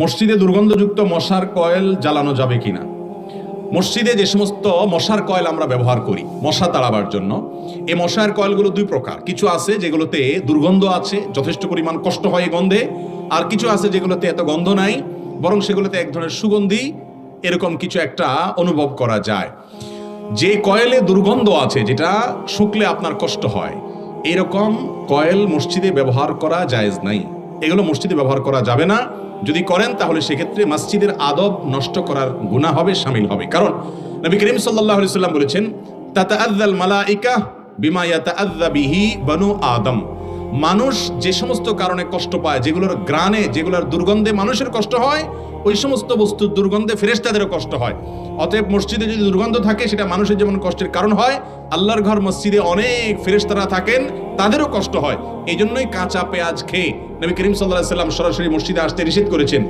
মসজিদে দুর্গন্ধযুক্ত মশার কয়েল জ্বালানো যাবে কিনা? মসজিদে যে সমস্ত মশার কয়েল আমরা ব্যবহার করি মশা তাড়াবার জন্য, এই মশার কয়েলগুলো দুই প্রকার। কিছু আছে যেগুলোতে দুর্গন্ধ আছে, যথেষ্ট পরিমাণ কষ্ট হয় এই গন্ধে, আর কিছু আছে যেগুলোতে এত গন্ধ নাই, বরং সেগুলোতে এক ধরনের সুগন্ধি এরকম কিছু একটা অনুভব করা যায়। যে কয়েলে দুর্গন্ধ আছে, যেটা শুকলে আপনার কষ্ট হয়, এরকম কয়েল মসজিদে ব্যবহার করা জায়েজ নাই। এগুলো মসজিদে ব্যবহার করা যাবে না। যদি করেন তাহলে সেক্ষেত্রে মসজিদের আদব নষ্ট করার গুনাহ হবে, শামিল হবে। কারণ নবী করিম সাল্লাল্লাহু আলাইহি ওয়াসাল্লাম বলেছেন, তাতাআযাল মালাইকা বিমা ইয়াতাআযা বিহি বানু আদম। মানুষ যে সমস্ত কারণে কষ্ট পায়, যেগুলোর গ্রানে, যেগুলোর দুর্গন্ধে মানুষের কষ্ট হয়, ওই সমস্ত বস্তুর দুর্গন্ধে ফেরেশতাদেরও কষ্ট হয়। অতএব মসজিদে যদি দুর্গন্ধ থাকে, সেটা মানুষের যেমন কষ্টের কারণ হয়, আল্লাহর ঘর মসজিদে অনেক ফেরেশতারা থাকেন, তাদেরও কষ্ট হয়। এই জন্যই কাঁচা পেঁয়াজ খেয়ে নবী করিম সাল্লাল্লাহু আলাইহি ওয়াসাল্লাম সরাসরি মসজিদে আসতে নিষেধ করেছেন।